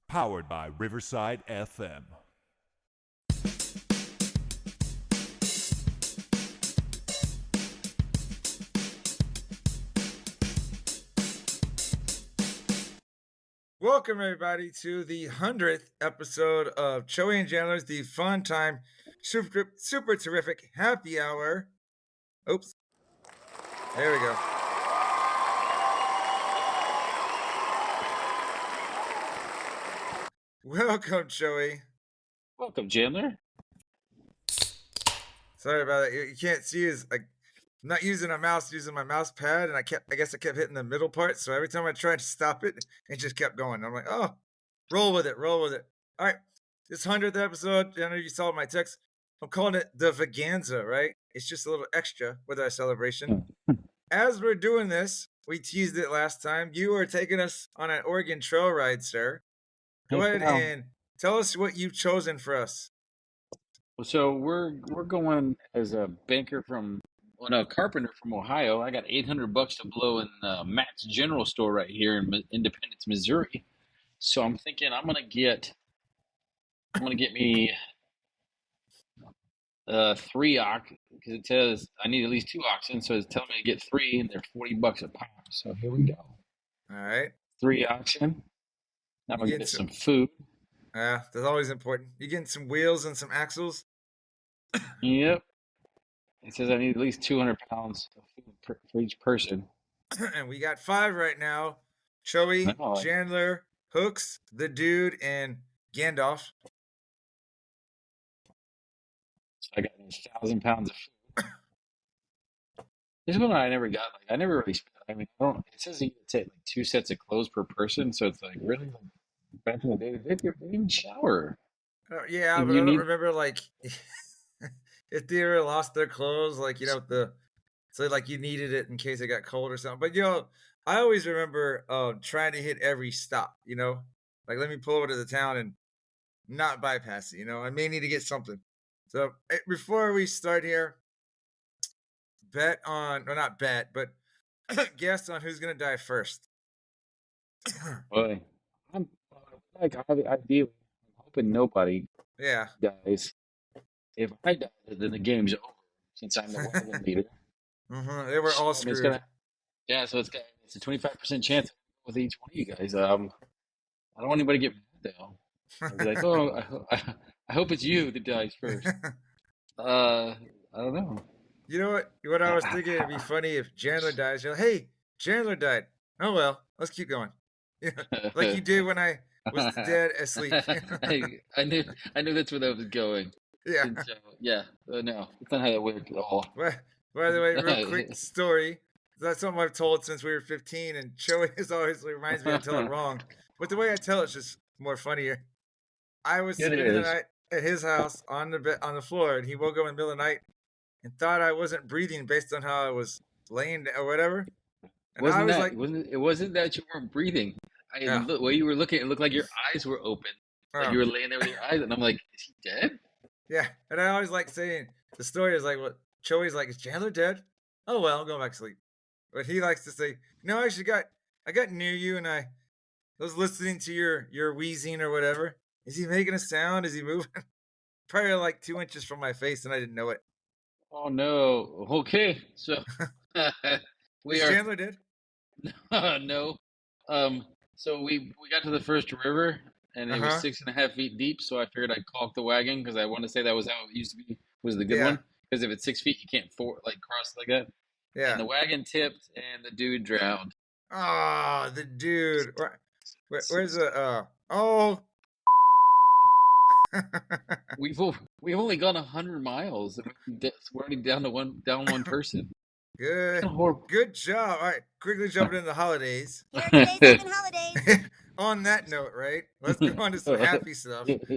Powered by Riverside FM. Welcome, everybody, to the 100th episode of Choey and Chandler's The Fun Time Super Terrific Happy Hour. Oops. There we go. Welcome, Choey. Welcome, Chandler. Sorry about that. You can't see is I'm not using a mouse, using my mouse pad, and I guess I kept hitting the middle part. So every time I tried to stop it, it just kept going. I'm like, oh, roll with it. All right, this 100th episode, I know you saw my text. I'm calling it the Vaganza, right? It's just a little extra with our celebration. As we're doing this, we teased it last time. You are taking us on an Oregon Trail ride, sir. Go ahead and tell us what you've chosen for us. So we're going as a carpenter from Ohio. I got $800 to blow in Matt's General Store right here in Independence, Missouri. So I'm thinking I'm gonna get me 3 ox because it says I need at least 2 oxen, so it's telling me to get 3, and they're $40 a pop. So here we go. All right. 3 oxen. Now I'm gonna get some food. That's always important. You getting some wheels and some axles? Yep. It says I need at least 200 pounds of food for each person. And we got 5 right now. Choey, Chandler, Hooks, the Dude, and Gandalf. So I got 1,000 pounds of food. This one I never got. I never really. I mean, I don't. It says you take like 2 sets of clothes per person, so it's like really. Back in the day, they didn't even shower. Yeah, but I don't remember like if they ever lost their clothes, like so like you needed it in case it got cold or something. But I always remember trying to hit every stop. Like let me pull over to the town and not bypass it. I may need to get something. So before we start here, not bet, but guess on who's gonna die first. Boy, I'm ideally, I'm hoping nobody dies. If I die, then the game's over since I'm the wagon leader. They were all screwed. So it's a 25% chance with each one of you guys. I don't want anybody to get mad though. I'll be like, oh, I hope it's you that dies first. I don't know. You know what I was thinking? It'd be funny if Chandler dies. You're like, hey, Chandler died. Oh well, let's keep going. Like you did when I was dead asleep. I knew that's where that was going. Yeah. No, it's not how that worked at all. By the way, real quick story. That's something I've told since we were 15, and Choey always reminds me to tell it wrong. But the way I tell it's just more funnier. I was spending the night at his house on the floor, and he woke up in the middle of the night and thought I wasn't breathing based on how I was laying or whatever. And it wasn't that you weren't breathing. The way you were looking, it looked like your eyes were open. Like you were laying there with your eyes, and I'm like, is he dead? Yeah, and I always like saying the story is like what Choey's like, is Chandler dead? Oh well, I'll go back to sleep. But he likes to say, no, I got near you and I was listening to your wheezing or whatever. Is he making a sound? Is he moving? Probably like 2 inches from my face, and I didn't know it. Oh no. Okay, so is Chandler dead? No. So we got to the first river, and it was 6.5 feet deep. So I figured I'd caulk the wagon because I want to say that was how it used to be. Was the good one? Because if it's 6 feet, you can't cross like that. Yeah. And the wagon tipped, and the dude drowned. Oh, the dude. Where's the oh? We've only gone 100 miles. We're already down one person. Good job. All right, quickly jumping into the holidays. Happy holidays. On that note, right? Let's go on to some happy stuff. This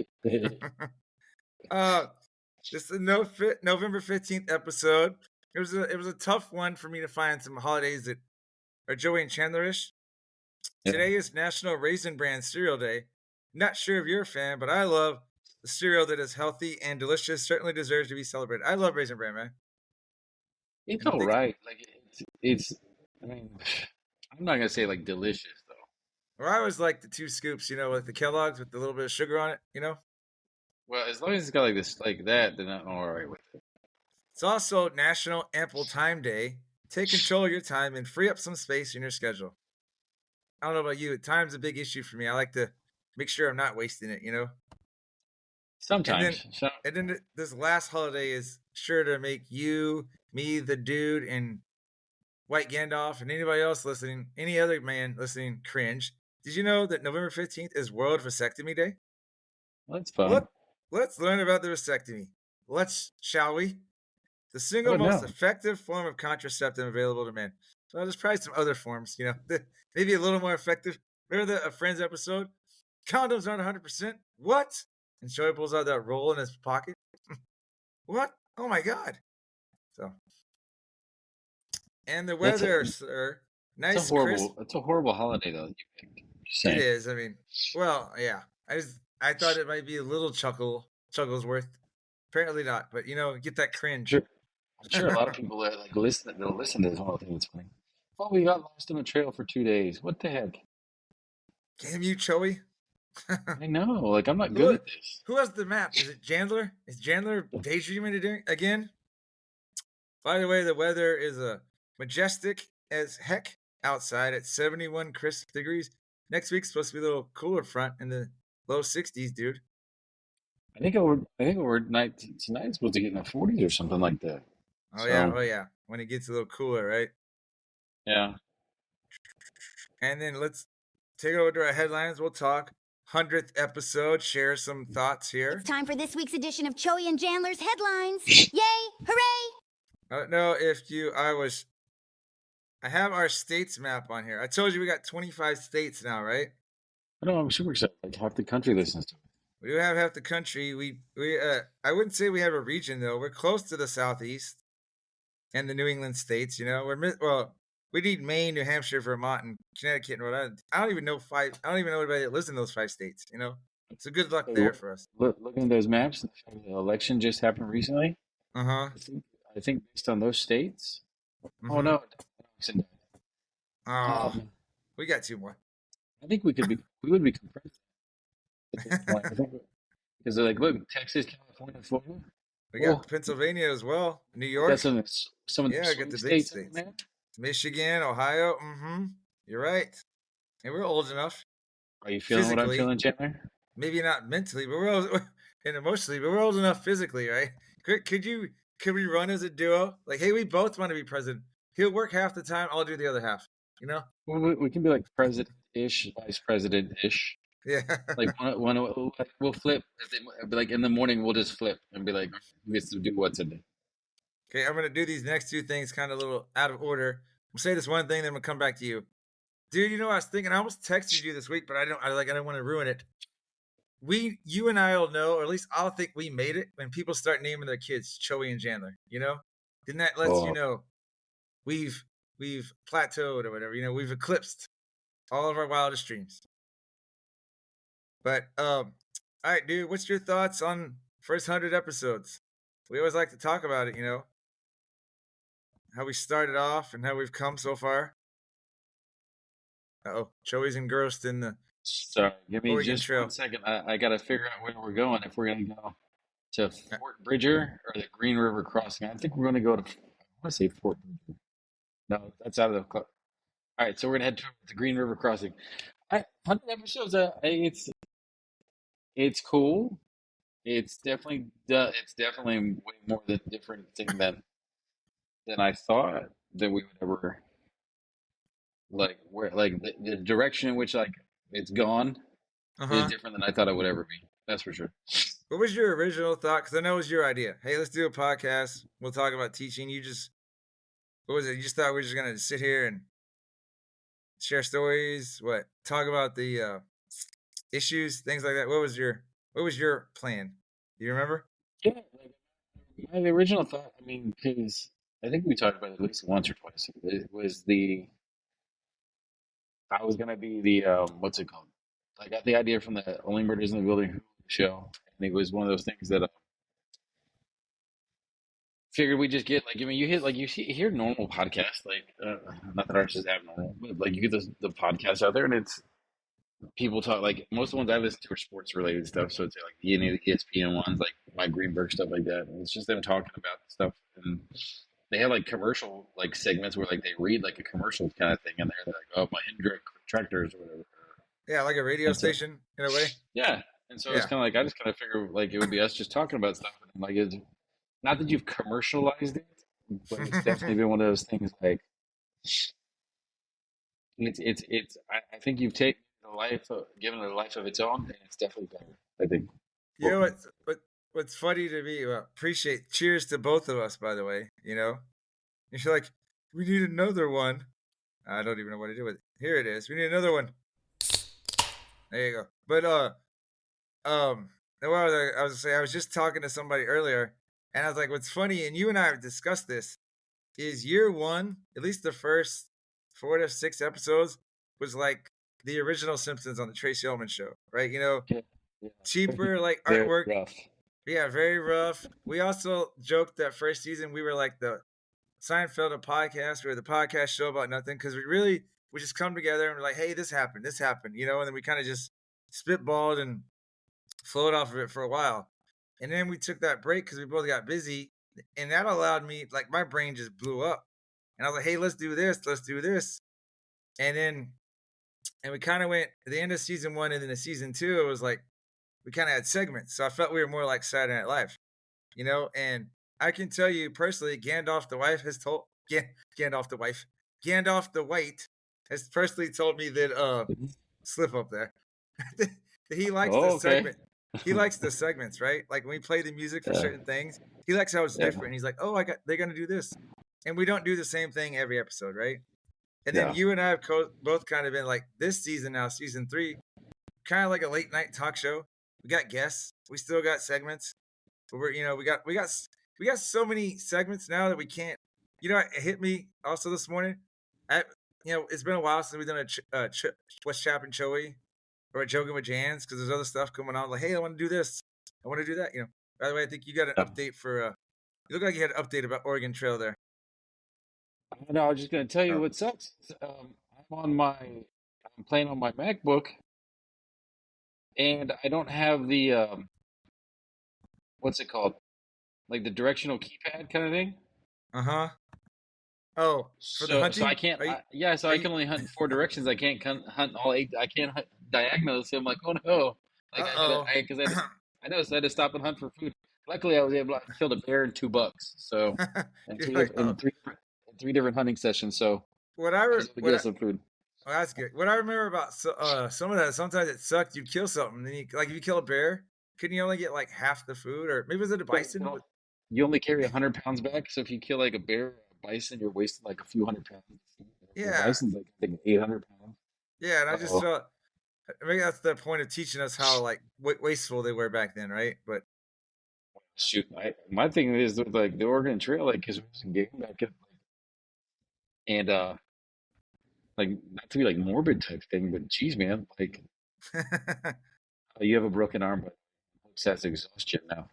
is November 15th episode. It was a tough one for me to find some holidays that are Joey and Chandlerish. Today is National Raisin Bran Cereal Day. Not sure if you're a fan, but I love the cereal that is healthy and delicious. Certainly deserves to be celebrated. I love Raisin Bran, man. It's all right. Like it's. I mean, I'm not gonna say like delicious though. Or I always like the 2 scoops, like the Kellogg's with a little bit of sugar on it. Well, as long as it's got like this, like that, then I'm all right with it. It's also National Ample Time Day. Take control of your time and free up some space in your schedule. I don't know about you, time's a big issue for me. I like to make sure I'm not wasting it. And then, Sometimes. this last holiday is sure to make you, me, the dude, and White Gandalf, and anybody else listening, any other man listening, cringe. Did you know that November 15th is World Vasectomy Day? Well, that's fun. Let, let's learn about the vasectomy. Shall we? The single Oh most no. effective form of contraceptive available to men. So there's probably some other forms, maybe a little more effective. Remember the Friends episode? Condoms aren't 100%. What? And Choey pulls out that roll in his pocket. What? Oh my God. So, and the That's a weather, sir. it's a Nice, crisp. horrible holiday though. You picked. Just It saying. is. I mean, well, yeah. I thought it might be a little chuckles worth. Apparently not, but get that cringe. I'm sure a lot of people that like listen. They'll listen to this one. Thing it's funny. Oh, we got lost in the trail for 2 days. What the heck? Damn you, Choey. I know. Like I'm not good at this. Who has the map? Is it Chandler? Is Chandler daydreaming again? By the way, the weather is majestic as heck outside at 71 crisp degrees. Next week's supposed to be a little cooler front in the low 60s, dude. I think over night tonight's supposed to get in the 40s or something like that. Oh yeah. When it gets a little cooler, right? Yeah. And then let's take it over to our headlines. We'll talk 100th episode, share some thoughts here. It's time for this week's edition of Choey and Chandler's headlines. Yay! Hooray! I don't know if I have our states map on here. I told you we got 25 states now, right? I know. I'm super excited. Like half the country listens to it. We do have half the country. I wouldn't say we have a region though. We're close to the southeast and the New England states. We need Maine, New Hampshire, Vermont, and Connecticut and Rhode Island. I don't even know anybody that lives in those 5 states. So good luck there for us. Looking at those maps, the election just happened recently. Uh-huh. I think based on those states. Mm-hmm. Oh no. We got 2 more. I think we would become president at this point. I think because they're like, look, Texas, California, Florida. We got Pennsylvania as well. New York. Got some of the got the big states. Michigan, Ohio. Mm-hmm. You're right. And we're old enough. Are you feeling what I'm feeling, Chandler? Maybe not mentally, but and emotionally, but we're old enough physically, right? Could we run as a duo? Like, hey, we both want to be president. He'll work half the time. I'll do the other half. We can be like president-ish, vice president-ish. Yeah. Like we'll flip. Like in the morning, we'll just flip and be like, we get to do what's in it. Okay, I'm gonna do these next 2 things kind of a little out of order. We'll say this one thing, then we'll come back to you, dude. I was thinking. I almost texted you this week, but I don't want to ruin it. You and I'll know, or at least I'll think we made it when people start naming their kids Choey and Chandler. Then that lets you know we've plateaued or whatever. We've eclipsed all of our wildest dreams. But all right, dude, what's your thoughts on first 100 episodes? We always like to talk about it, how we started off and how we've come so far. Choey's engrossed in the Sorry, give me Oregon just Trail. 1 second. I got to figure out where we're going. If we're going to go to Fort Bridger or the Green River Crossing. I think we're going to go to, I want to say Fort Bridger. No, that's out of the club. All right, so we're going to head to the Green River Crossing. 100 episodes, it's cool. It's definitely way more than different thing than I thought that we would ever the direction in which it's gone is different than I thought it would ever be. That's for sure. What was your original thought? Because I know it was your idea. Hey, let's do a podcast. We'll talk about teaching. What was it? You just thought we were just gonna sit here and share stories? What? Talk about the issues, things like that. What was your plan? Do you remember? Yeah, my original thought. I mean, because I think we talked about it at least once or twice. It was I was gonna be the what's it called? I got the idea from the Only Murders in the Building show, and it was one of those things that figured we just get you hear normal podcasts not that ours is having on it, but you get the podcasts out there, and people talk like most of the ones I listen to are sports related stuff. So it's like the ESPN ones, like Mike Greenberg stuff like that. And it's just them talking about stuff, and they have like commercial like segments where like they read like a commercial kind of thing in there. They're like, oh, Mahindra tractors or whatever. Yeah, like a radio And so station in a way. yeah, and so it's Yeah. kind of like I just kind of figure like it would be us just talking about stuff, and like it's not that you've commercialized it, but it's definitely been one of those things like it's I think you've taken the life given it a life of its own, and it's definitely better. I think. You know what's funny to me? Well, appreciate. Cheers to both of us, by the way. You're like, we need another one. I don't even know what to do with it. Here it is. We need another one. There you go. But what I was saying, I was just talking to somebody earlier, and I was like, what's funny, and you and I have discussed this, is year one, at least the first 4 to 6 episodes, was like the original Simpsons on the Tracy Ullman show, right? Yeah, yeah. Cheaper like Very artwork. rough. Yeah, very rough. We also joked that first season we were like the Seinfeld of podcast. We were the podcast show about nothing because we just come together and we're like, hey, this happened, and then we kind of just spitballed and flowed off of it for a while. And then we took that break because we both got busy, and that allowed me, like, my brain just blew up. And I was like, hey, let's do this. And we kind of went at the end of season one and then the season two, it was like we kind of had segments. So I felt we were more like Saturday Night Live, and I can tell you personally, Gandalf the White has personally told me that slip up there. that he likes the Oh, okay. segment. He likes the segments, right? Like when we play the music for Yeah. certain things, he likes how it's Yeah. different. He's like, oh, they're gonna do this, and we don't do the same thing every episode, right? And then Yeah. you and I have both kind of been like this season now, season 3, kind of like a late night talk show. We got guests, we still got segments, but we got so many segments now that we can't. It hit me also this morning. It's been a while since we've done What's Chapping Choey or Joking with Jans because there's other stuff coming on. Like, hey, I want to do this, I want to do that. By the way, I think you got an update for. You look like you had an update about Oregon Trail there. No, I was just gonna tell you Oh. what sucks. I'm playing on my MacBook, and I don't have the what's it called? Like the directional keypad kind of thing. Uh-huh. Oh, for the hunting? So I can't. So I can only hunt in 4 directions. I can't hunt all 8. I can't hunt diagonally. So I'm like, oh no! Like I noticed I had to stop and hunt for food. Luckily, I was able to kill a bear and 2 bucks. So in three different hunting sessions. So I was able to get some food. Oh, that's good. What I remember about some of that, sometimes it sucked. You kill something, then if you kill a bear, couldn't you only get like half the food, or maybe was it a bison? Well, you only carry 100 pounds back, so if you kill like a bear or a bison, you're wasting like a few hundred pounds. Yeah, the bison's like I think 800 pounds. Yeah, and I just felt maybe that's the point of teaching us how like wasteful they were back then, right? But shoot, my thing is with like the Oregon Trail, like because we was in game back in, and like not to be like morbid type thing, but geez, man, like you have a broken arm, but that's exhaustion now.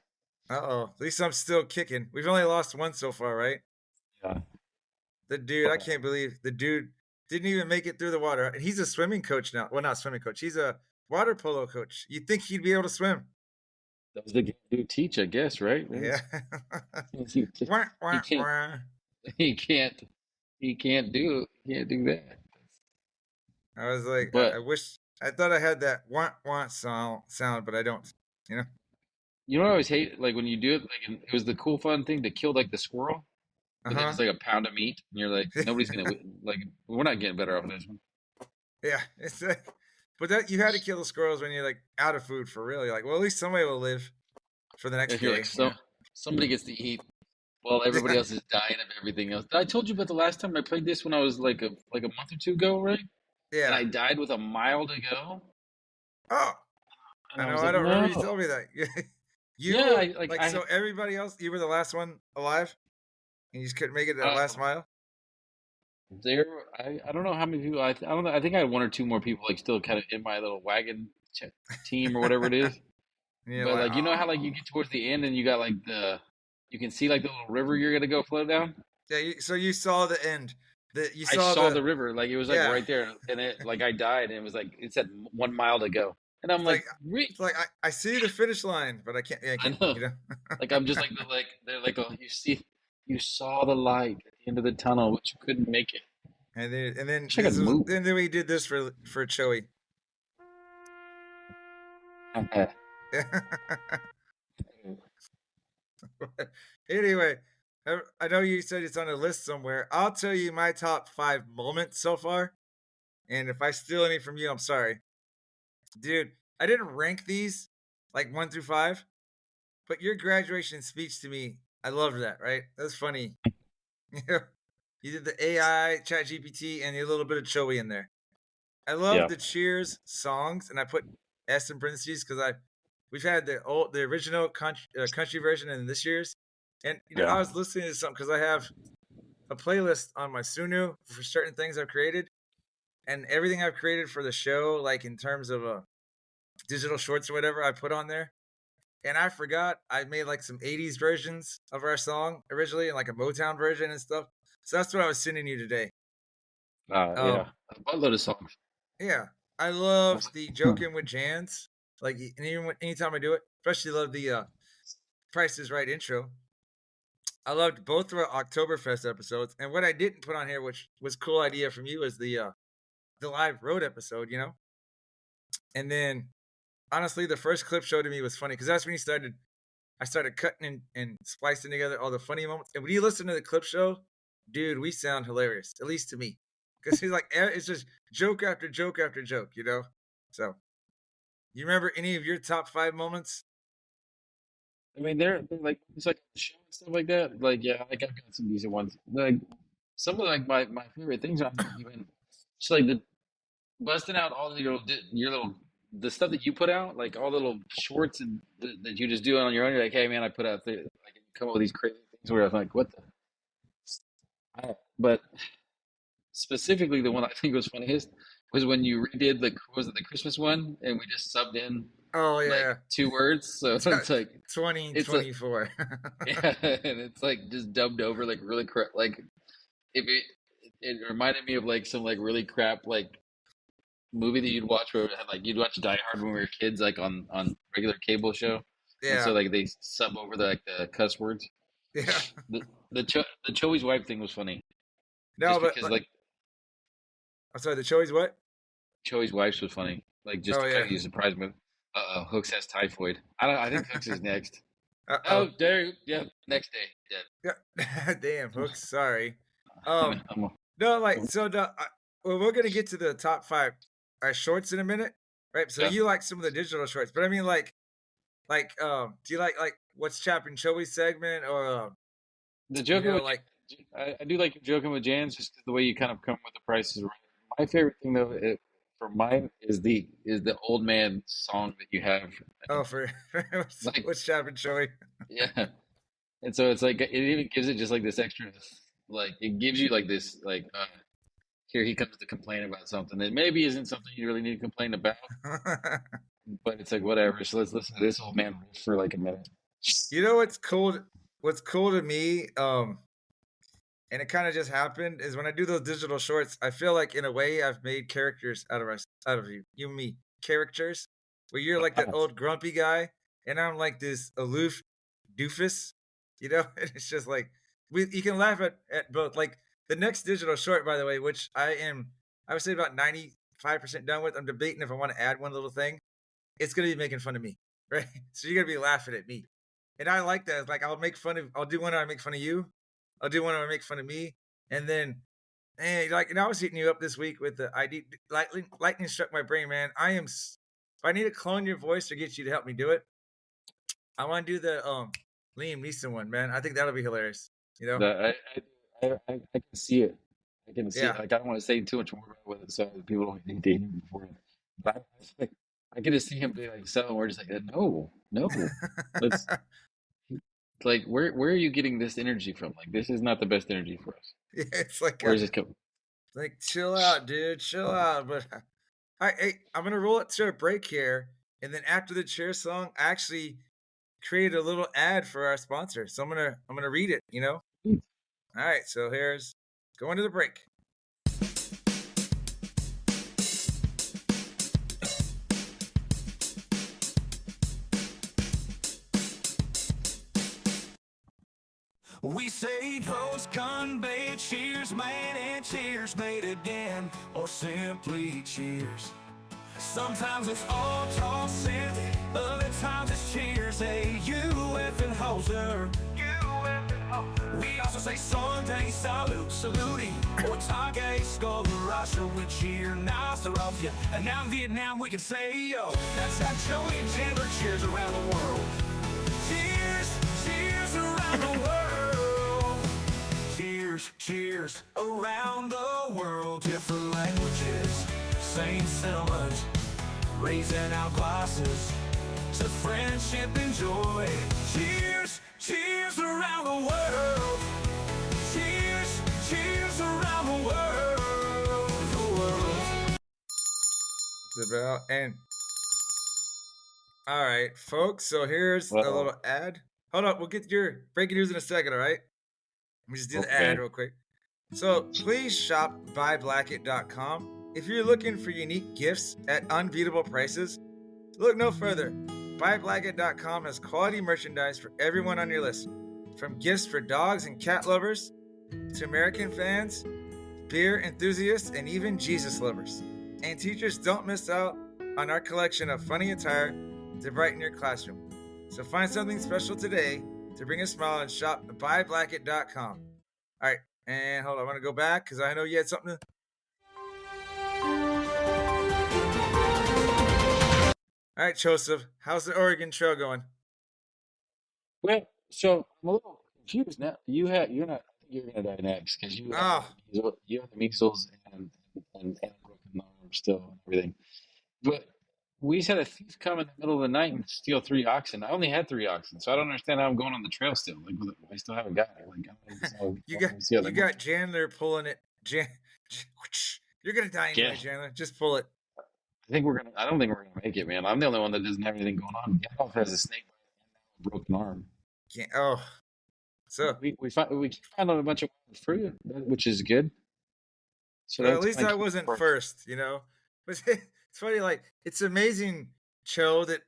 At least I'm still kicking. We've only lost one so far, right? Yeah. The dude, I can't believe the dude didn't even make it through the water. And he's a swimming coach now. Well, not swimming coach. He's a water polo coach. You'd think he'd be able to swim. That was the dude teach, I guess, right? Yeah. He can't do that. I was like, But I thought I had that want sound, but I don't. You know what I always hate? Like when you do it, like it was the cool fun thing to kill like the squirrel, but then it's like a pound of meat, and you're like, nobody's gonna like. We're not getting better off this one. Yeah, it's like, but that you had to kill the squirrels when you're like out of food for real. You're like, well, at least somebody will live for the next day. Like, somebody gets to eat while everybody else is dying of everything else. I told you about the last time I played this when I was like a month or 2 ago, right? Yeah. And I died with a mile to go. Oh, I know. I don't remember you told me that. So everybody else, you were the last one alive, and you just couldn't make it that last mile. I don't know how many people. I don't know. I think I had 1 or 2 more people like still kind of in my little wagon team or whatever it is. Yeah, but like you know how like you get towards the end and you got like you can see like the little river you're gonna go float down. Yeah. So you saw the end. You I saw saw the river, like it was like yeah. right there, and it like I died, and it was like it said 1 mile to go, and I'm It's like, like I see the finish line, but I can't. Yeah, I I can't. know, You know. like I'm just like they're like, oh, you saw the light at the end of the tunnel, but you couldn't make it. And then Wish I could this was move. and then we did this for Choey. Anyway, I know you said it's on a list somewhere. I'll tell you my top 5 moments so far, and if I steal any from you, I'm sorry, dude. I didn't rank these like 1 through 5, but your graduation speech to me, I loved that. Right? That's funny. You did the AI, Chat GPT, and a little bit of Choey in there. I love Yeah, the Cheers songs, and I put S in parentheses because we've had the original country version and this year's, and I yeah, was listening to something because I have a playlist on my Sunu for certain things I've created, and everything I've created for the show, like in terms of digital shorts or whatever, I put on there. And I forgot I made like some '80s versions of our song originally, and like a Motown version and stuff. So that's what I was sending you today. yeah. Um, A buttload of songs. Yeah, I love the joking with Jans. Like, and even anytime I do it, especially love the Price is Right intro. I loved both of our Oktoberfest episodes, and what I didn't put on here, which was a cool idea from you, is the live road episode. And then honestly, the first clip show to me was funny because that's when I started cutting and splicing together all the funny moments. And when you listen to the clip show, dude, we sound hilarious, at least to me, because he's like it's just joke after joke after joke. So. You remember any of your top 5 moments? I mean, they're like it's like a show and stuff like that. Like, yeah, like I've got some decent ones. Like some of like my favorite things are even just like the busting out all your little the stuff that you put out, like all the little shorts and that you just do on your own. You're like, hey man, I put out like you come up with these crazy things where I'm like, what the? But specifically, the one I think was funniest was when you redid was it the Christmas one, and we just subbed in Oh like yeah, 2 words. So it's like it's like 2024. yeah, and it's like just dubbed over like really crap. Like if it reminded me of like some like really crap like movie that you'd watch where it had, like you'd watch Die Hard when we were kids, like on regular cable show, and so Yeah, like they sub over the cuss words. yeah. The Choey's wife thing was funny, No, just but because like I'm sorry. The Choi's what? Choey's wife's was funny, like just Oh to kind yeah. of use surprise me. Hooks has typhoid. I don't. I think Hooks is next. Oh Oh, there. Yeah, next day. yeah. Damn, Hooks. Sorry. Yeah. Um. No, like so. Well, we're gonna get to the top 5 shorts in a minute, right? So Yeah. you like some of the digital shorts, but I mean, do you like what's Chapping Choey's segment or The joking with like I do like joking with Jans just 'cause the way you kind of come with the prices right. My favorite thing though, for mine is the old man song that you have, oh and for like what's Chapping Choey? yeah, and so it's like it even gives it just like this extra, like it gives you like this like here he comes to complain about something that maybe isn't something you really need to complain about, but it's like whatever. So let's listen to this old man riff for like a minute. You know what's cool? What's cool to me, and it kind of just happened, is when I do those digital shorts, I feel like in a way I've made characters out of you and me, characters, where you're like that old grumpy guy, and I'm like this aloof doofus, And it's just like you can laugh at both. Like the next digital short, by the way, which I would say about 95% done with. I'm debating if I want to add one little thing. It's gonna be making fun of me, right? So you're gonna be laughing at me. And I like that. It's like I'll do one where I make fun of you. I'll do one where I make fun of me. And then and I was hitting you up this week with the ID lightning struck my brain, man. If I need to clone your voice or get you to help me do it, I want to do the Liam Neeson one, man. I think that'll be hilarious. You know? I can see it. I can see it. Yeah. Like I don't want to say too much more about it, so people don't need to hear it before. But I can just see him be like, "So we're just like, no, no, let's like, where are you getting this energy from? Like, this is not the best energy for us. Yeah, it's like Where is this coming?" chill out, dude, chill out. But I'm gonna roll it to a break here, and then after the cheer song, I actually created a little ad for our sponsor. So I'm gonna read it. All right, so here's going to the break. We say toast, convey, cheers, man, and cheers made again, or simply cheers. Sometimes it's all tossing, other times it's cheers. Hey, you effing hoser. We also say Sunday salute, saluting, or Tage, skull, Russia, we cheer, Nostrovia. And now in Vietnam we can say, yo, that's how Choey and Chandler cheers around the world. Cheers, cheers around the world. Cheers, cheers around the world. Different languages, same sentiments, raising our glasses to friendship and joy. Cheers, cheers around the world. Cheers, cheers around the world. The world. It's about and all right, folks. So here's a little ad. Hold up, we'll get your breaking news in a second. All right, let me just do the ad real quick. So please shop buyblacket.com. If you're looking for unique gifts at unbeatable prices, look no further. Buyblacket.com has quality merchandise for everyone on your list. From gifts for dogs and cat lovers, to American fans, beer enthusiasts, and even Jesus lovers. And teachers, don't miss out on our collection of funny attire to brighten your classroom. So find something special today to bring a smile and shop buyblacket.com. All right, and hold on, I want to go back because I know you had something to... All right, Joseph, how's the Oregon Trail going? Well, so I'm a little confused now. You're not. I think you're gonna die next because you have the measles and a broken arm still and everything. But we just had a thief come in the middle of the night and steal 3 oxen. I only had 3 oxen, so I don't understand how I'm going on the trail still. Like I still haven't got it. Like you got Chandler pulling it. You're gonna die anyway, Chandler. Just pull it. I don't think we're gonna make it, man. I'm the only one that doesn't have anything going on. Gandalf has a snake bite and a broken arm. So we keep finding a bunch of fruit, which is good. So at least I wasn't first, you know. But it's funny, like it's amazing, Cho, that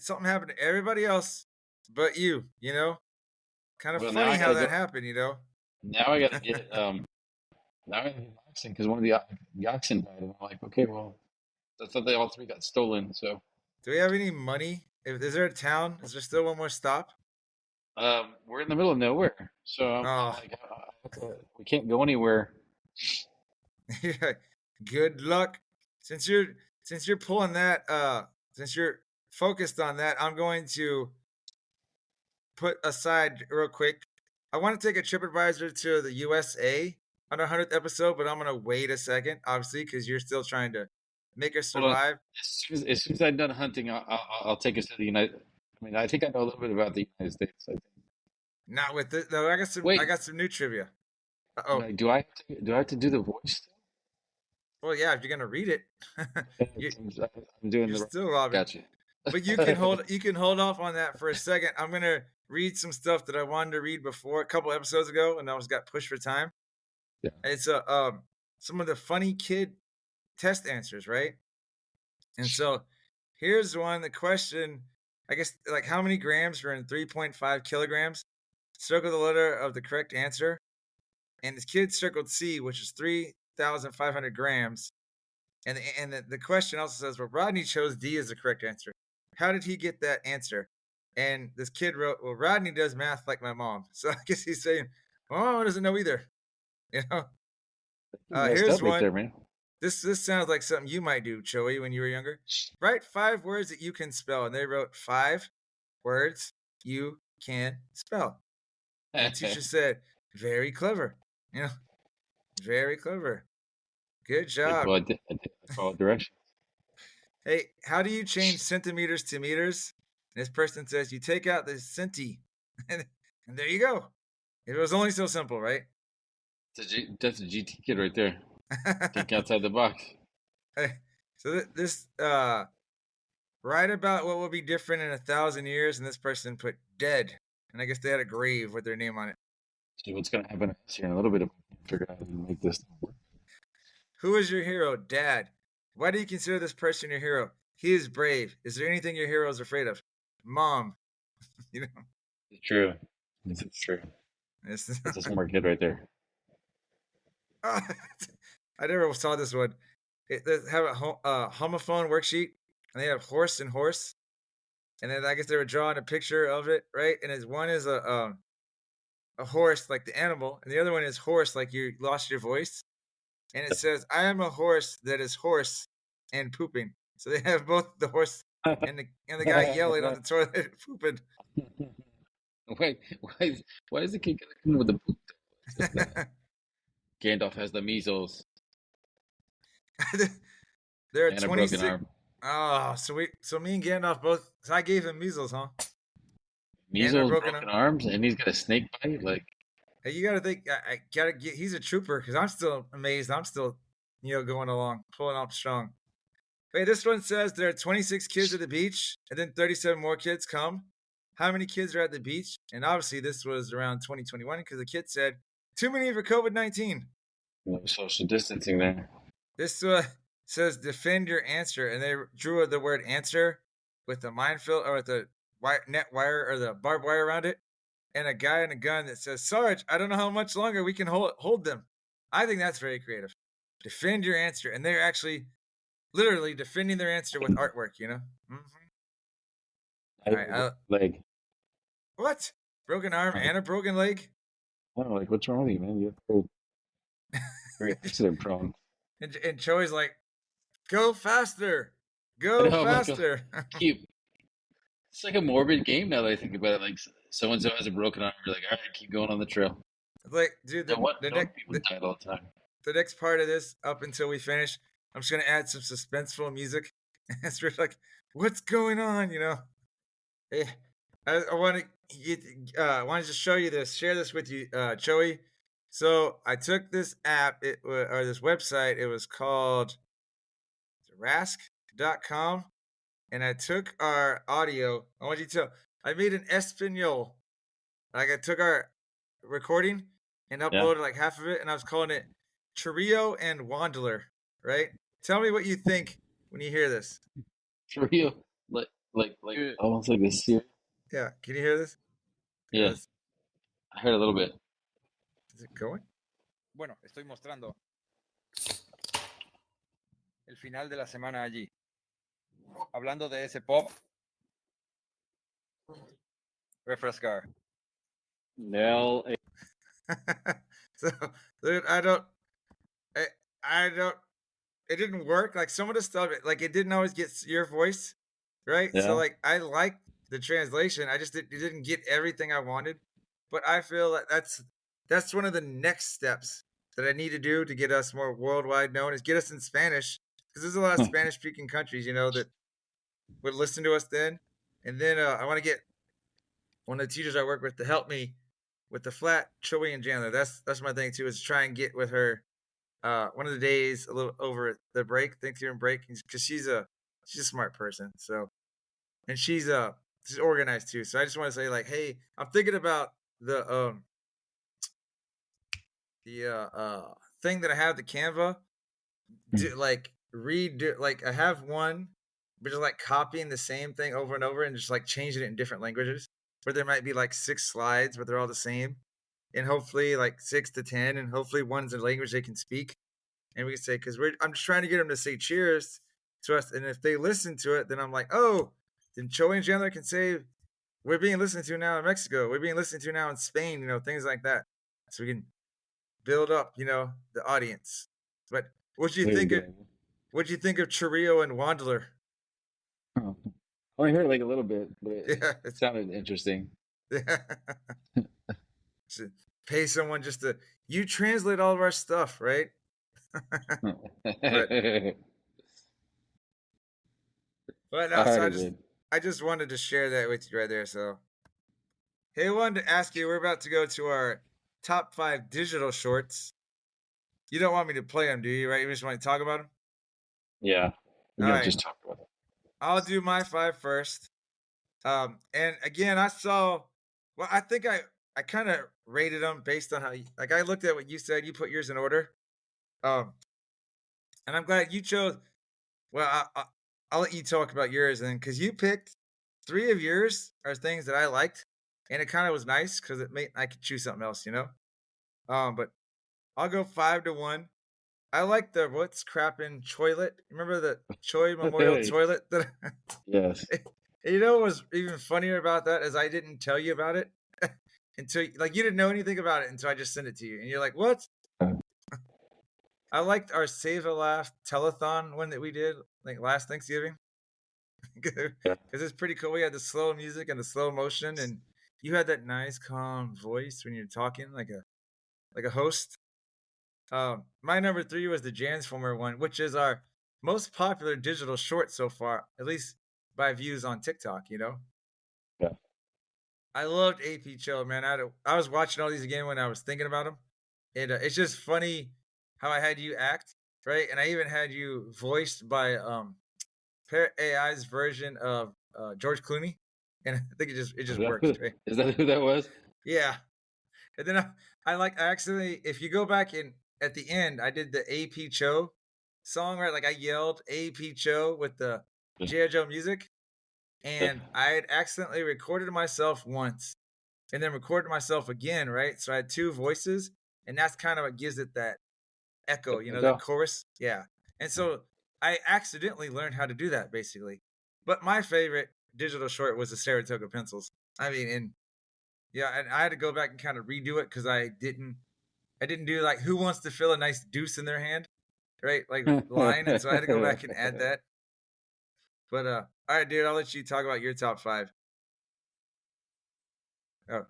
something happened to everybody else but you. You know, kind of funny how that happened. You know. Now I gotta get now I gotta get oxen because one of the oxen died, and I'm like, okay, well, I thought they all 3 got stolen. So, do we have any money? Is there a town? Is there still one more stop? We're in the middle of nowhere, so I'm like, we can't go anywhere. Yeah, good luck. Since you're pulling that, since you're focused on that, I'm going to put aside real quick. I want to take a TripAdvisor to the USA on our 100th episode, but I'm gonna wait a second, obviously, because you're still trying to make us survive. As soon as I'm done hunting, I'll take us to the United. I mean, I think I know a little bit about the United States. I think. Not with it. No, I got some. Wait. I got some new trivia. Do I have to do the voice? Well, yeah, if you're gonna read it, I'm doing you're still Robin. Gotcha. But you can hold off on that for a second. I'm gonna read some stuff that I wanted to read before a couple episodes ago, and I was got pushed for time. Yeah, it's some of the funny kid test answers, right? And so here's one. The question, I guess, like how many grams are in 3.5 kilograms? Circle the letter of the correct answer, and this kid circled C, which is 3,500 grams. And the question also says, well, Rodney chose D as the correct answer. How did he get that answer? And this kid wrote, well, Rodney does math like my mom. So I guess he's saying, well, my mom doesn't know either. You know? Here's one. There, man. This sounds like something you might do, Choey, when you were younger. Write 5 words that you can spell. And they wrote 5 words you can spell. And the teacher said, very clever. You know, very clever. Good job. I followed directions. Hey, how do you change centimeters to meters? And this person says, you take out the centi. and there you go. It was only so simple, right? That's a GT kid right there. Think outside the box. So this, write about what will be different in 1,000 years. And this person put dead. And I guess they had a grave with their name on it. See what's going to happen here in a little bit. Figure out how to make this work. Who is your hero? Dad. Why do you consider this person your hero? He is brave. Is there anything your hero is afraid of? Mom. You know. It's true. It's true. This That's a smart kid right there. I never saw this one. They have a homophone worksheet, and they have horse and horse, and then I guess they were drawing a picture of it, right? And one is a horse like the animal, and the other one is horse like you lost your voice, and it says, "I am a horse that is hoarse and pooping." So they have both the horse and the guy yelling on the toilet pooping. Why is the kid gonna come with the poop? Gandalf has the measles There are and a broken 26. arm. Oh, so me and Gandalf both. So I gave him measles, huh? Measles, broken broken arms, and he's got a snake bite. Like, Hey, you gotta think. I gotta get. He's a trooper because I'm still amazed. I'm still, going along, pulling up strong. Wait, this one says there are 26 kids at the beach, and then 37 more kids come. How many kids are at the beach? And obviously, this was around 2021 because the kid said too many for COVID-19. no social distancing there. This says defend your answer, and they drew the word answer with the minefield or with the net wire or the barbed wire around it, and a guy and a gun that says, "Sarge, I don't know how much longer we can hold them." I think that's very creative. Defend your answer, and they're actually literally defending their answer with artwork. Mm-hmm. All right, Leg. what? Broken arm and a broken leg? I don't know, like, what's wrong with you, man? You're very accident prone. And Choey's like, "Go faster, I go know, I'm like, faster." keep. It's like a morbid game now that I think about it. Like, so and so has a broken arm. You're like, all right, keep going on the trail. Like, dude, People die all the time. the next part of this, up until we finish, I'm just gonna add some suspenseful music. It's really like, what's going on? Hey, I want to just show you this, share this with you, Choey. So I took this app, or this website. It was called rask.com, and I took our audio. I want you to. I made an Espanol. Like I took our recording and uploaded like half of it, and I was calling it Trio and Wanderer. Right? Tell me what you think when you hear this. Trio, like almost like this here. Yeah, can you hear this? Yeah, I heard a little bit. Is it going? Bueno, estoy mostrando el final de la semana allí. Hablando de ese pop, refrescar. Nell, So, dude, I don't. It didn't work. Like some of the stuff, it didn't always get your voice, right? Yeah. So, like, I like the translation. I just it didn't get everything I wanted. But I feel like that's one of the next steps that I need to do to get us more worldwide known is get us in Spanish because there's a lot of Spanish speaking countries, that would listen to us then. And then I want to get one of the teachers I work with to help me with the flat Choey and Chandler. That's my thing too, is try and get with her one of the days a little over the break, Thanksgiving break, because she's a smart person. So, and she's organized too. So I just want to say like, hey, I'm thinking about the thing that I have, the Canva, redo, like I have one, but just like copying the same thing over and over and just like changing it in different languages, where there might be like 6 slides, but they're all the same, and hopefully like 6 to 10, and hopefully one's a language they can speak, and we can say because I'm just trying to get them to say cheers to us, and if they listen to it, then I'm like, oh, then Choey and Chandler can say we're being listened to now in Mexico, we're being listened to now in Spain, things like that, so we can build up, the audience. But what do you think? What'd you think of Trio and Wanderer? Oh, I only heard like a little bit, but Yeah, it sounded interesting. Pay someone just to you translate all of our stuff, right? But no, so I just wanted to share that with you right there. So, hey, I wanted to ask you. We're about to go to our top 5 digital shorts. You don't want me to play them, do you? Right? You just want to talk about them? Yeah. All right. Just talk about it. I'll do my 5 first. And again, I saw. Well, I think I kind of rated them based on how. I looked at what you said. You put yours in order. And I'm glad you chose. Well, I'll let you talk about yours then, because you picked 3 of yours are things that I liked, and it kind of was nice because it made I could choose something else, you know. But I'll go 5-1. I like the what's crapping toilet. Remember the Choey Memorial toilet that Yes. you know what was even funnier about that is I didn't tell you about it until like you didn't know anything about it until I just sent it to you. And you're like, what? I liked our Save a Laugh telethon one that we did like last Thanksgiving. Because Yeah. it's pretty cool. We had the slow music and the slow motion, and you had that nice calm voice when you're talking like a host. My number 3 was the Transformer one, which is our most popular digital short so far, at least by views on TikTok. You know, Yeah. I loved AP Cho, man. I was watching all these again when I was thinking about them. It's just funny how I had you act, right? And I even had you voiced by Parrot AI's version of George Clooney, and I think it just worked, right? Is that who that was? Yeah, and then I accidentally, if you go back in at the end, I did the AP Cho song, right? Like I yelled AP Cho with the G.I. Joe music, and I had accidentally recorded myself once and then recorded myself again, right? So I had 2 voices, and that's kind of what gives it that echo, you know, the chorus. Yeah. And so I accidentally learned how to do that basically. But my favorite digital short was the Saratoga pencils. I mean, and yeah, and I had to go back and kind of redo it because I didn't do like who wants to feel a nice deuce in their hand, right? Like line. And so I had to go back and add that. But all right, dude, I'll let you talk about your top 5. Oh, all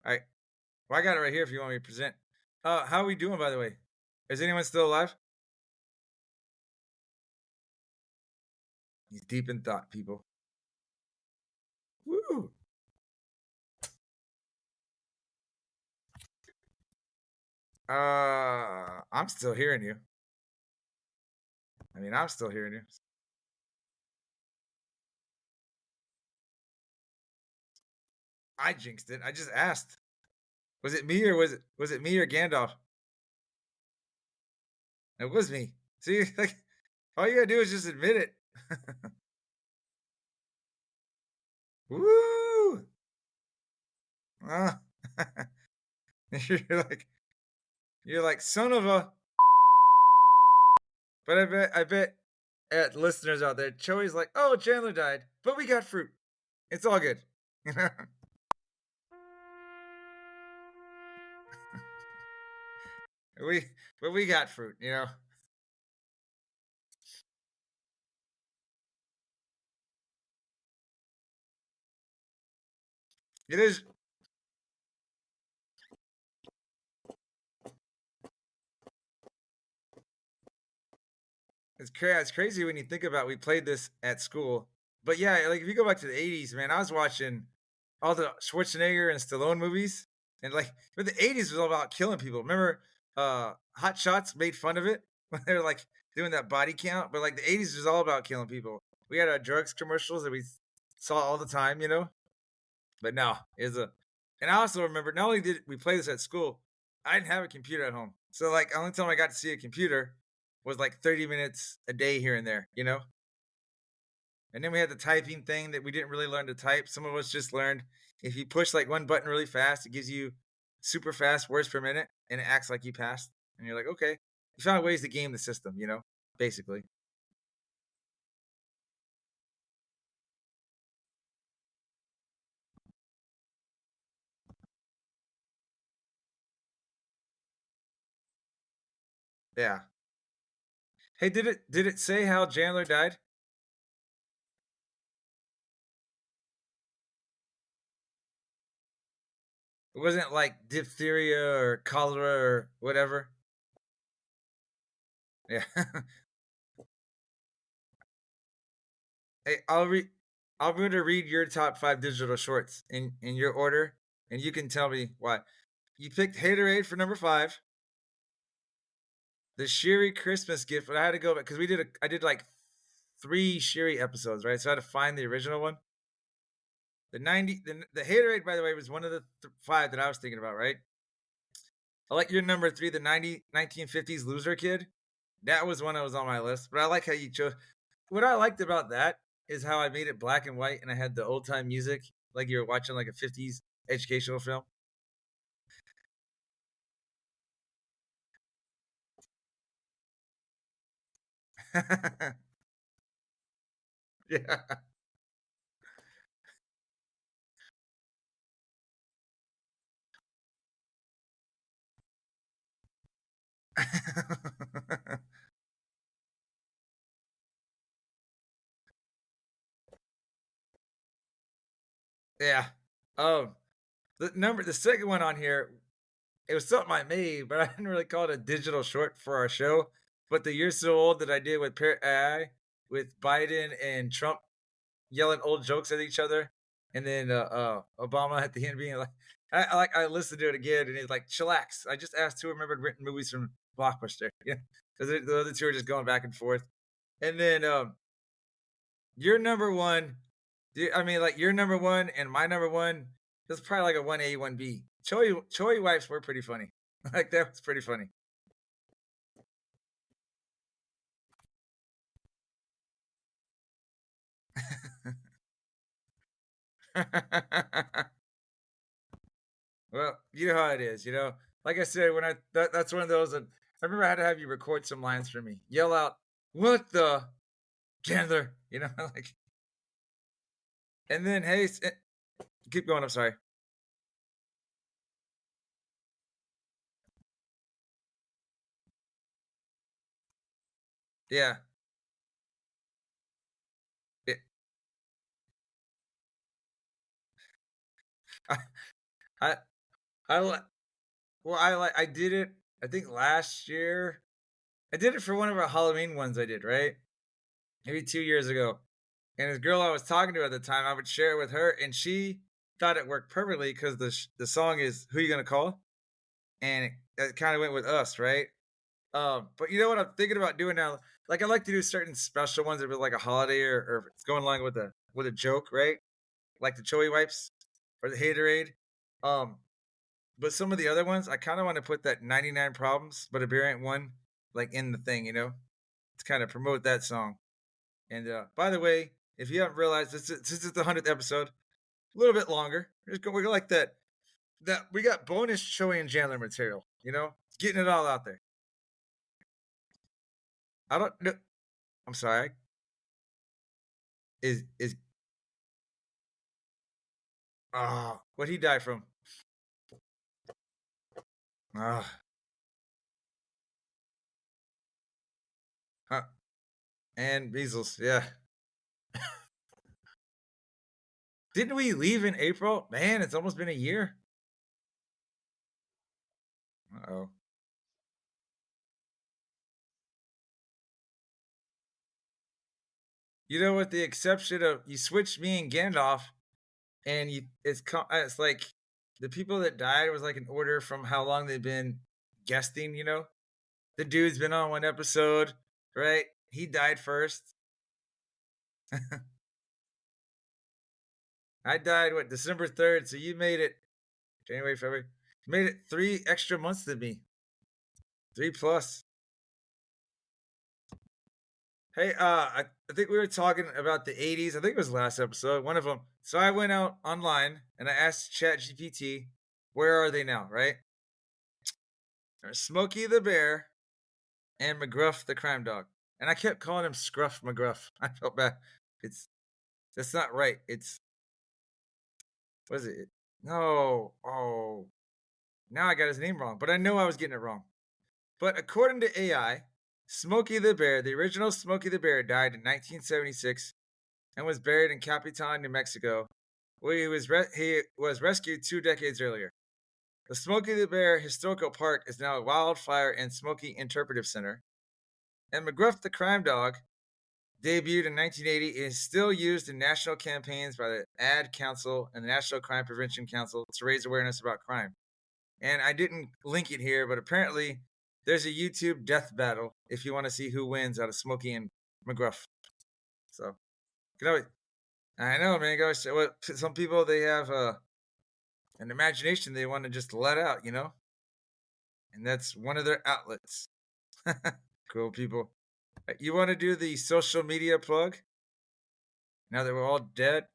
right. Well, I got it right here if you want me to present. How are we doing, by the way? Is anyone still alive? He's deep in thought, people. Woo! I'm still hearing you. I mean, I'm still hearing you. I jinxed it. I just asked. Was it me or was it me or Gandalf? It was me. See, like all you gotta do is just admit it. Woo! Uh, you're you're like son of a. But I bet at listeners out there, Choey's like, oh, Chandler died, but we got fruit. It's all good. we got fruit, you know. It is. It's crazy when you think about we played this at school. But yeah, like if you go back to the 80s, man, I was watching all the Schwarzenegger and Stallone movies. And like but the 80s was all about killing people. Remember Hot Shots made fun of it when they were like doing that body count, but like the 80s was all about killing people. We had our drugs commercials that we saw all the time, you know? But no, it's a and I also remember not only did we play this at school, I didn't have a computer at home. So like the only time I got to see a computer was like 30 minutes a day here and there, you know? And then we had the typing thing that we didn't really learn to type. Some of us just learned if you push like one button really fast, it gives you super fast words per minute and it acts like you passed. And you're like, okay, you found ways to game the system, you know, basically. Yeah. Hey, did it say how Chandler died? It wasn't like diphtheria or cholera or whatever. Yeah. Hey, I'm going to read your top 5 digital shorts in your order, and you can tell me why. You picked Haterade for number 5. The Sherry Christmas gift, but I had to go back because I did like 3 Sherry episodes, right? So I had to find the original one. The Haterade, by the way, was one of the 5 that I was thinking about, right? I like your number 3, the 1950s loser kid. That was one that was on my list, but I like how you chose. What I liked about that is how I made it black and white, and I had the old time music, like you were watching like a 50s educational film. Yeah. Yeah. Oh, the second one on here, it was something I made, but I didn't really call it a digital short for our show. But the You're So Old that I did with Parrot AI with Biden and Trump yelling old jokes at each other, and then Obama at the end being like, I listened to it again, and he's like, "Chillax." I just asked who remembered written movies from Blockbuster, yeah, because the other two are just going back and forth. And then your number one, I mean, like your number one and my number one, that's probably like a 1A, 1B. Choey wipes were pretty funny. Like that was pretty funny. Well, you know how it is, you know. Like I said, when that's one of those that I remember I had to have you record some lines for me. Yell out, "What the Chandler?" You know, like, and then hey, keep going. I'm sorry. Yeah, it, I, I, well, I did it. I think last year I did it for one of our Halloween ones. I did right, maybe 2 years ago. And this girl I was talking to at the time, I would share it with her, and she thought it worked perfectly because the song is "Who You Gonna Call," and it kind of went with us, right? But you know what I'm thinking about doing now? Like I like to do certain special ones if it's like a holiday or if it's going along with a joke, right? Like the Choey wipes or the haterade. Um, but some of the other ones, I kind of want to put that 99 problems, but a beer ain't one, like in the thing, you know, to kind of promote that song. And by the way, if you haven't realized, this is the 100th episode, a little bit longer. We're like that we got bonus Choey and Chandler material, you know, getting it all out there. I don't know. I'm sorry. Is what he die from? Ah, huh, and measles. Yeah. Didn't we leave in April? Man, it's almost been a year. Uh-oh. You know, with the exception of you switched me and Gandalf, and it's like the people that died was like an order from how long they've been guesting. You know, the dude's been on one episode, right? He died first. I died what December 3rd, so you made it January, February. You made it 3 extra months than me. 3 plus. Hey, I think we were talking about the 80s. I think it was last episode, one of them. So I went out online and I asked ChatGPT, where are they now, right? There's Smokey the Bear and McGruff the Crime Dog. And I kept calling him Scruff McGruff. I felt bad. It's That's not right. It's what is it? No. Oh, now I got his name wrong, but I know I was getting it wrong. But according to AI, Smokey the Bear, the original Smokey the Bear, died in 1976 and was buried in Capitan, New Mexico, where he was rescued 2 decades earlier. The Smokey the Bear Historical Park is now a wildfire and Smokey Interpretive Center. And McGruff the Crime Dog, debuted in 1980, is still used in national campaigns by the Ad Council and the National Crime Prevention Council to raise awareness about crime. And I didn't link it here, but apparently there's a YouTube death battle if you want to see who wins out of Smokey and McGruff. So, you can always, I know, man. Gosh, some people they have an imagination they want to just let out, you know, and that's one of their outlets. Cool people. You want to do the social media plug? Now that we're all dead.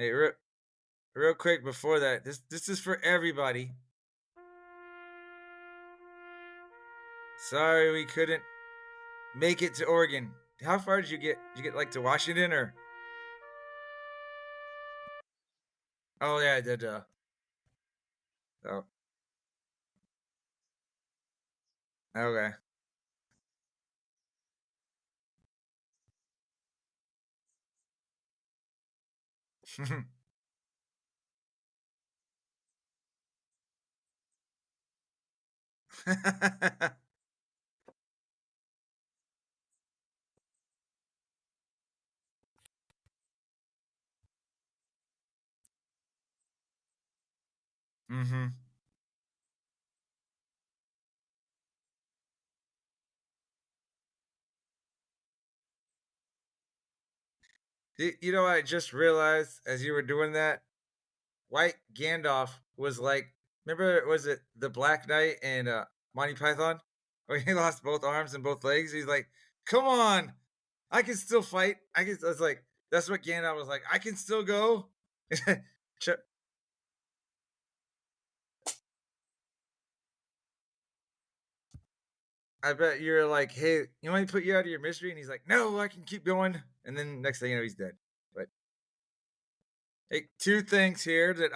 Hey, real quick before that, this is for everybody. Sorry we couldn't make it to Oregon. How far did you get? Did you get like to Washington or? Oh yeah, I did. Oh, okay. Mm-hmm. You know what I just realized as you were doing that? White Gandalf was like, remember, was it the Black Knight and Monty Python? Where he lost both arms and both legs? He's like, come on, I can still fight. I can, it's like, that's what Gandalf was like, I can still go. Ch- I bet you're like, hey, you want me to put you out of your misery? And he's like, no, I can keep going. And then next thing you know, he's dead. But hey, two things here that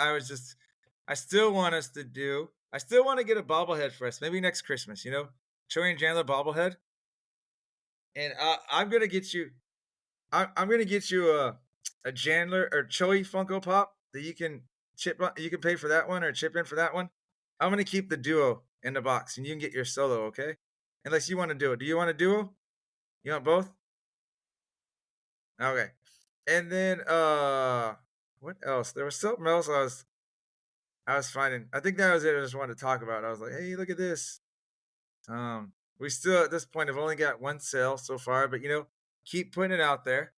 I still want us to do. I still want to get a bobblehead for us. Maybe next Christmas, Choey and Chandler bobblehead. And I'm gonna get you. I'm gonna get you a Chandler or Choey Funko Pop that you can chip. You can pay for that one or chip in for that one. I'm gonna keep the duo in the box, and you can get your solo. Okay, unless you want to do it. Do you want a duo? You want both? Okay. And then what else? There was something else I was finding. I think that was it. I just wanted to talk about. I was like, hey, look at this. We still at this point have only got one sale so far, but keep putting it out there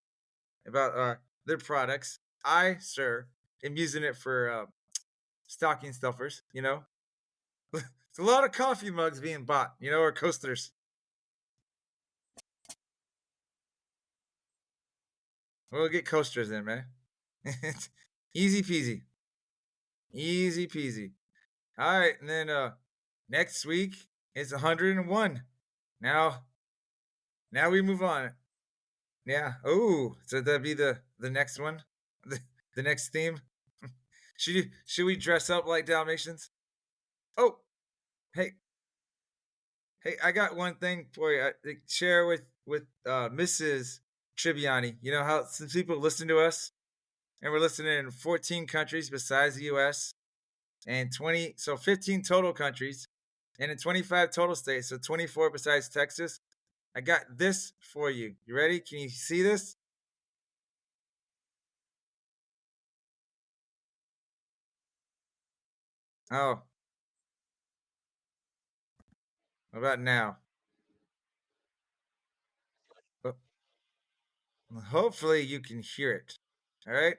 about their products. I, sir, am using it for stocking stuffers. It's a lot of coffee mugs being bought, or coasters. We'll get coasters in, man. It's easy peasy. Easy peasy. All right, and then next week is 101. Now we move on. Yeah. Oh, so that'd be the next one, the next theme. Should we dress up like Dalmatians? Oh, hey, I got one thing for you. Share with Mrs. Tribbiani. You know how some people listen to us, and we're listening in 14 countries besides the U.S. and 15 total countries, and in 25 total states, so 24 besides Texas. I got this for you. You ready? Can you see this? Oh, what about now? Oh, hopefully you can hear it. All right.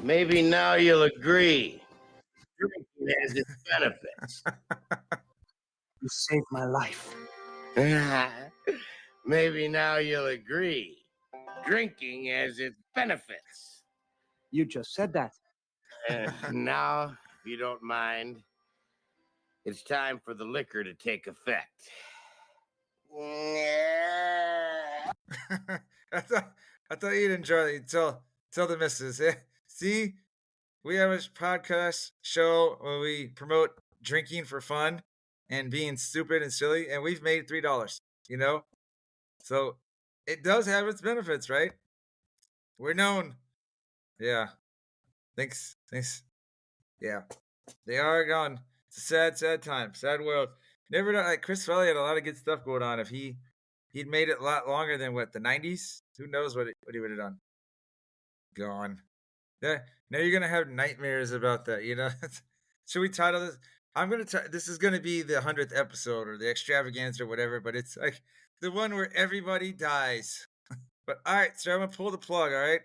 Maybe now you'll agree. Drinking has its benefits. You saved my life. Maybe now you'll agree. Drinking has its benefits. You just said that. Now, if you don't mind, it's time for the liquor to take effect. I thought you'd enjoy it. Tell the missus. See, we have a podcast show where we promote drinking for fun and being stupid and silly, and we've made $3. So it does have its benefits, right? We're known. Yeah. Thanks. Yeah. They are gone. It's a sad time. Sad world. Never know. Like Chris Farley had a lot of good stuff going on. If he'd made it a lot longer than what, the 90s? Who knows what he would have done? Gone. Yeah. Now you're gonna have nightmares about that. Should we title this? I'm gonna. This is gonna be the 100th episode or the extravaganza or whatever. But it's like the one where everybody dies. But all right, so I'm gonna pull the plug. All right.